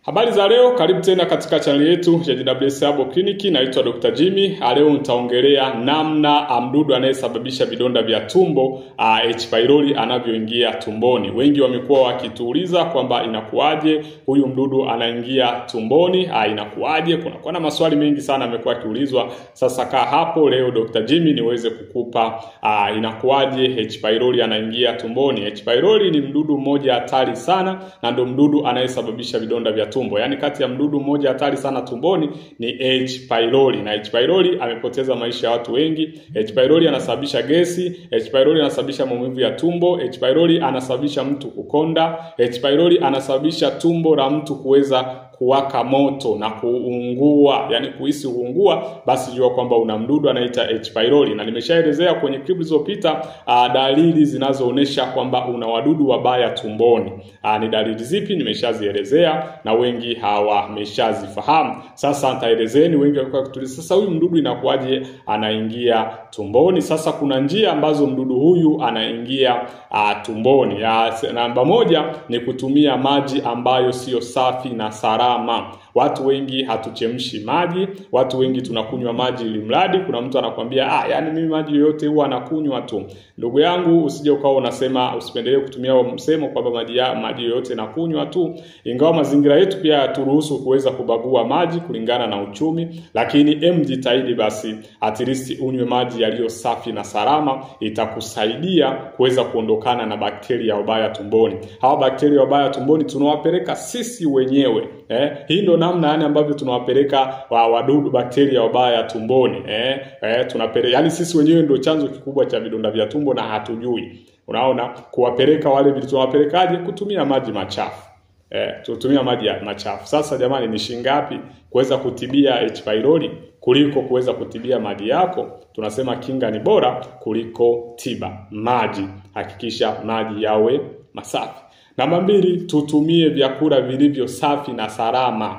Habari za leo, karibu tena katika channel yetu ya JWS Herbal Clinic. Naitwa Dr. Jimmy. Leo nitaongelea namna mdudu anayesababisha vidonda vya tumbo H. pylori anavyoingia tumboni. Wengi wamekuwa wakituuliza kwamba inakuaje huyu mdudu anaingia tumboni, inakuaje? Kuna maswali mengi sana yamekuwa yakiulizwa. Sasa kaa hapo, leo Dr. Jimmy niweze kukupa inakuaje H. pylori anaingia tumboni. H. pylori ni mdudu mmoja hatari sana na ndio mdudu anayesababisha vidonda vya tumbo. Yaani kati ya mdudu mmoja hatari sana tumboni ni H. pylori. Na H. pylori amepoteza maisha ya watu wengi. H. pylori anasababisha gesi, H. pylori anasababisha maumivu ya tumbo, H. pylori anasababisha mtu kukonda, H. pylori anasababisha tumbo la mtu kuweza kuwaka moto na kuungua, yani kuhisi kuungua. Basi jua kwamba una mdudu anaita H. pylori. Na nimeshaelezea kwenye clip zilizopita dalili zinazoonesha kwamba una wadudu wabaya tumboni. Ni dalili zipi? Nimeshazielezea na wengi hawameshazifahamu. Sasa nitaelezeni, wengi walikuwa kutuliza, sasa huyu mdudu inakuaje anaingia tumboni? Sasa kuna njia ambazo mdudu huyu anaingia tumboni. Namba moja ni kutumia maji ambayo sio safi na salama. Watu wengi hatuchemshi maji, watu wengi tunakunywa maji ili mradi. Kuna mtu anakuambia yani mimi maji yote huwa nakunywa tu. Ndugu yangu, usije ukao unasema, usipendelee kutumia msemo kwamba maji yote nakunywa tu. Ingawa mazingira yetu pia turuhusu kuweza kubagua maji kulingana na uchumi, lakini jitahidi basi at least unywe maji yaliyo safi na salama. Itakusaidia kuweza kuondokana na bakteria wabaya tumboni. Hawa bakteria wabaya tumboni tunawapeleka sisi wenyewe. Hii ndo namna yani ambavyo tunawapeleka wadudu bakteria wabaya tumboni. Tunapeleka, yani sisi wenyewe ndio chanzo kikubwa cha vidonda vya tumbo na hatujui. Unaona, kuwapeleka wale vitu tunawapelekaje? Kutumia maji machafu. Tutumia maji machafu. Sasa jamani, ni shingapi kuweza kutibia H. pylori kuliko kuweza kutibia maji yako? Tunasema kinga ni bora kuliko tiba. Maji, hakikisha maji yawe masafi. Namba 2, tutumie vyakula vilivyo safi na salama.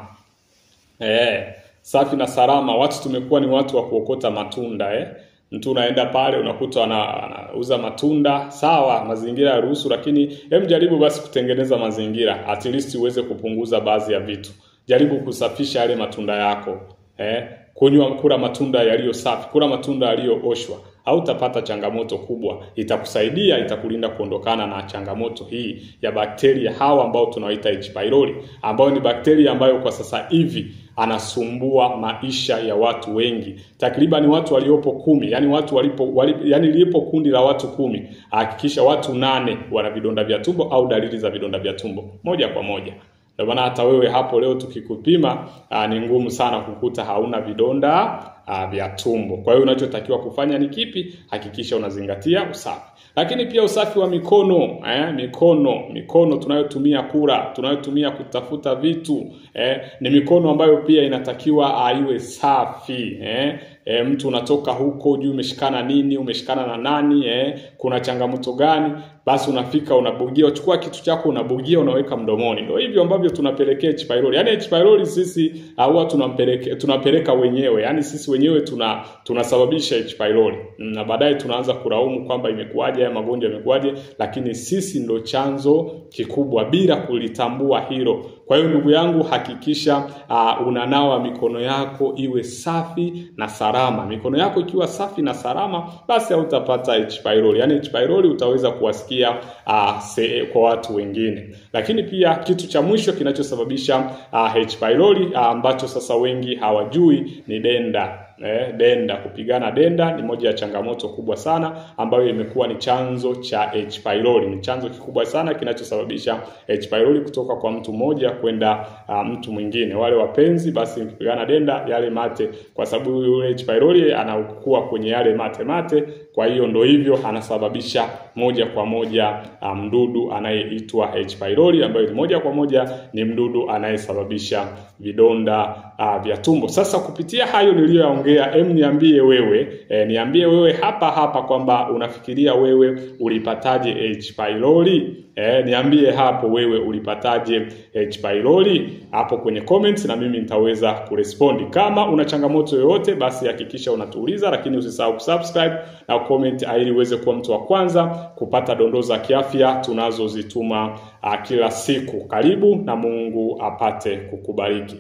Safi na salama. Watu tumekuwa ni watu wa kuokota matunda. Mtu unaenda pale unakuta anauza matunda, sawa, mazingira ya ruhusu, lakini jaribu basi kutengeneza mazingira at least uweze kupunguza baadhi ya vitu. Jaribu kusafisha yale matunda yako. Kula matunda yaliyo safi, kula matunda yaliyooshwa. Hautapata changamoto kubwa. Itakusaidia, itakulinda kuondokana na changamoto hii ya bakteria hawa ambao tunawaita H. pylori, ambao ni bakteria ambayo kwa sasa hivi anasumbua maisha ya watu wengi. Takriban watu waliopo 10, yani lipo kundi la watu 10, hakikisha watu 8 wana vidonda vya tumbo au dalili za vidonda vya tumbo moja kwa moja. Ndio maana hata wewe hapo leo tukikupima ni ngumu sana kukuta hauna vidonda vya tumbo. Kwa hiyo unachotakiwa kufanya ni kipi? Hakikisha unazingatia usafi. Lakini pia usafi wa mikono. Mikono tunayotumia kula, tunayotumia kutafuta vitu, ni mikono ambayo pia inatakiwa iwe safi. Mtu unatoka huko, hujui umeshikana nini, umeshikana na nani, kuna changamoto gani, basi unafika unabugia, uchukua kitu chako unabugia, unaweka mdomoni. Ndio hivyo ambavyo tunapelekea H. pylori. Yani H. pylori sisi huwa tunapeleka wenyewe. Yani sisi wenyewe tunasababisha H. pylori. Na baadaye tunaanza kulaumu kwamba imekuaje, magonjwa yamekuaje, lakini sisi ndo chanzo kikubwa bila kulitambua hilo. Kwa hiyo ndugu yangu, hakikisha unanawa mikono yako iwe safi na salama. Mikono yako ikiwa safi na salama, basi hautapata H. pylori. Yani H. pylori utaweza kuwasikia kwa watu wengine. Lakini pia kitu cha mwisho kinachosababisha H. pylori ambacho sasa wengi hawajui ni denda. Denda, kupigana denda ni moja ya changamoto kubwa sana ambayo imekuwa ni chanzo cha H. pylori. Ni chanzo kikubwa sana kinachosababisha H. pylori kutoka kwa mtu mmoja kwenda mtu mwingine. Wale wapenzi basi kupigana denda, yale mate, kwa sababu yule H. pylori anakuwa kwenye yale mate. Kwa hiyo ndo hivyo anasababisha moja kwa moja mdudu anayeitwa H. pylori, ambayo ni moja kwa moja ni mdudu anayesababisha vidonda vya tumbo. Sasa kupitia hayo niliyoyaongea nitaongea. Niambie wewe hapa kwamba unafikiria wewe ulipataje H pylori. Niambie hapo wewe ulipataje H pylori hapo kwenye comments, na mimi nitaweza kurespondi. Kama una changamoto yoyote, basi hakikisha unatuuliza, lakini usisahau kusubscribe na comment ili uweze kuwa mtu wa kwanza kupata dondoo za kiafya tunazozituma kila siku. Karibu na Mungu apate kukubariki.